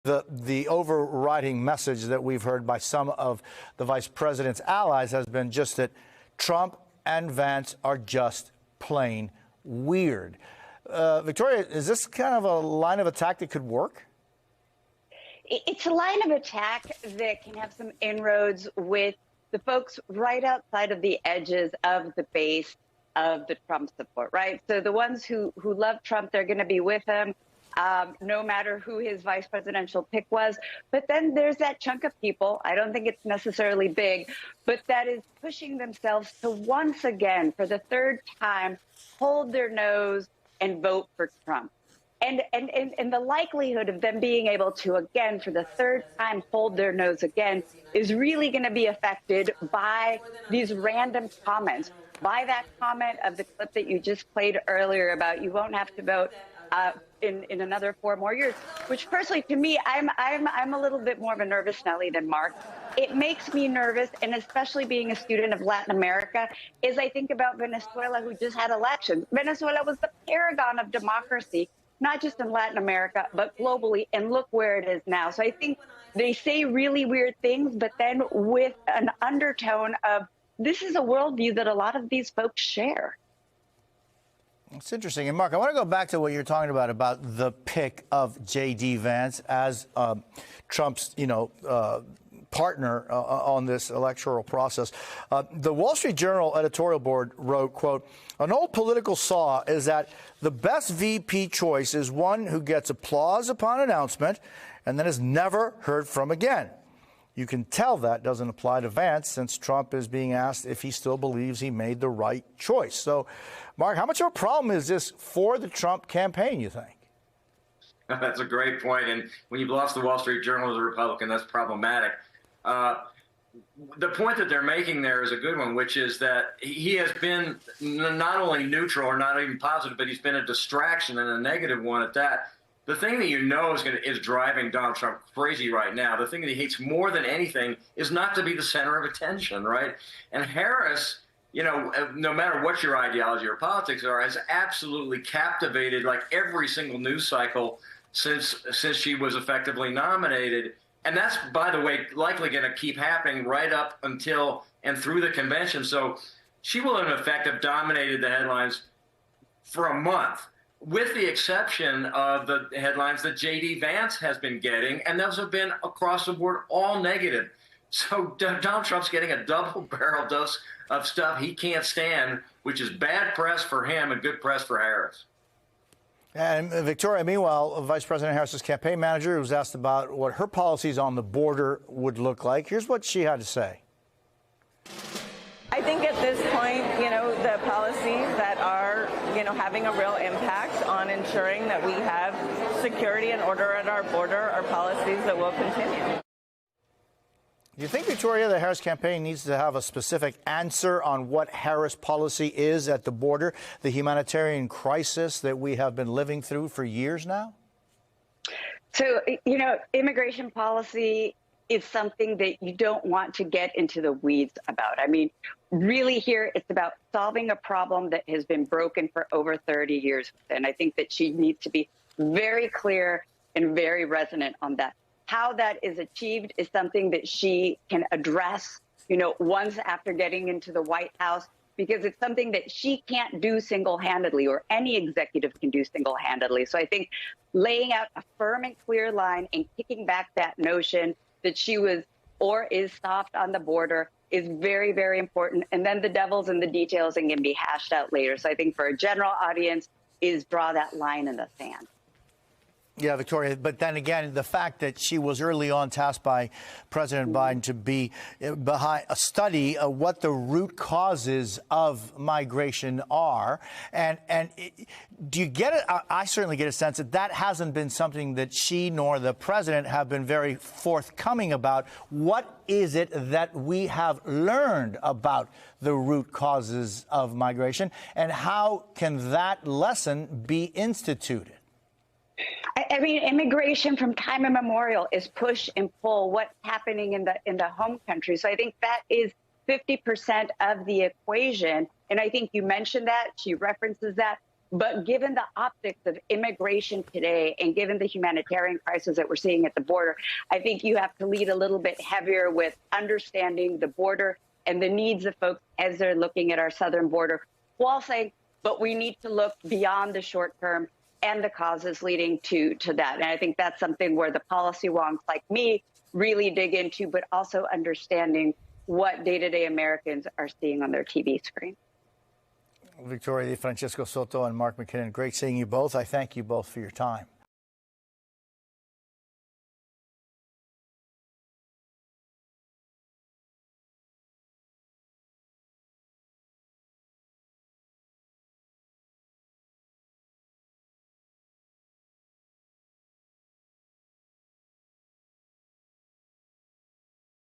The overriding message that we've heard by some of the vice president's allies has been just that Trump and Vance are just plain weird. Victoria, is this kind of a line of attack that could work? It's a line of attack that can have some inroads with the folks right outside of the edges of the base of the Trump support, right? So the ones who love Trump, they're going to be with him, no matter who his vice presidential pick was. But then there's that chunk of people, I don't think it's necessarily big, but that is pushing themselves to once again, for the third time, hold their nose and vote for Trump. And the likelihood of them being able to, again, for the third time, hold their nose again is really going to be affected by these random comments, by that comment of the clip that you just played earlier about you won't have to vote in another 4 more years, which personally, to me, I'm a little bit more of a nervous Nelly than Mark. It makes me nervous, and especially being a student of Latin America, is I think about Venezuela, who just had elections. Venezuela was the paragon of democracy, not just in Latin America, but globally, and look where it is now. So I think they say really weird things, but then with an undertone of this is a worldview that a lot of these folks share. It's interesting. And Mark, I want to go back to what you're talking about the pick of J.D. Vance as Trump's, partner on this electoral process. The Wall Street Journal editorial board wrote, quote, "An old political saw is that the best VP choice is one who gets applause upon announcement and then is never heard from again. You can tell that doesn't apply to Vance since Trump is being asked if he still believes he made the right choice." So, Mark, how much of a problem is this for the Trump campaign, you think? That's a great point. And when you've lost the Wall Street Journal as a Republican, that's problematic. The point that they're making there is a good one, which is that he has been not only neutral or not even positive, but he's been a distraction and a negative one at that. The thing that is driving Donald Trump crazy right now, the thing that he hates more than anything is not to be the center of attention, right? And Harris, no matter what your ideology or politics are, has absolutely captivated like every single news cycle since she was effectively nominated. And that's, by the way, likely going to keep happening right up until and through the convention. So she will, in effect, have dominated the headlines for a month, with the exception of the headlines that J.D. Vance has been getting, and those have been across the board all negative. So Donald Trump's getting a double-barrel dose of stuff he can't stand, which is bad press for him and good press for Harris. And Victoria, meanwhile, Vice President Harris's campaign manager was asked about what her policies on the border would look like. Here's what she had to say. I think at this point, the policies that are, having a real impact on ensuring that we have security and order at our border are policies that will continue. Do you think, Victoria, the Harris campaign needs to have a specific answer on what Harris policy is at the border, the humanitarian crisis that we have been living through for years now? So, immigration policy is something that you don't want to get into the weeds about. I mean, really here, it's about solving a problem that has been broken for over 30 years. And I think that she needs to be very clear and very resonant on that. How that is achieved is something that she can address, once after getting into the White House, because it's something that she can't do single-handedly, or any executive can do single-handedly. So I think laying out a firm and clear line and kicking back that notion that she was or is soft on the border is very, very important. And then the devil's in the details and can be hashed out later. So I think for a general audience is draw that line in the sand. Yeah, Victoria, but then again, the fact that she was early on tasked by President Biden to be behind a study of what the root causes of migration are. Do you get it? I certainly get a sense that that hasn't been something that she nor the president have been very forthcoming about. What is it that we have learned about the root causes of migration, and how can that lesson be instituted? I mean, immigration from time immemorial is push and pull. What's happening in the home country? So I think that is 50% of the equation. And I think you mentioned that. She references that. But given the optics of immigration today and given the humanitarian crisis that we're seeing at the border, I think you have to lead a little bit heavier with understanding the border and the needs of folks as they're looking at our southern border, while saying, but we need to look beyond the short term and the causes leading to that. And I think that's something where the policy wonks like me really dig into, but also understanding what day-to-day Americans are seeing on their TV screen. Victoria DeFrancesco Soto and Mark McKinnon, great seeing you both. I thank you both for your time.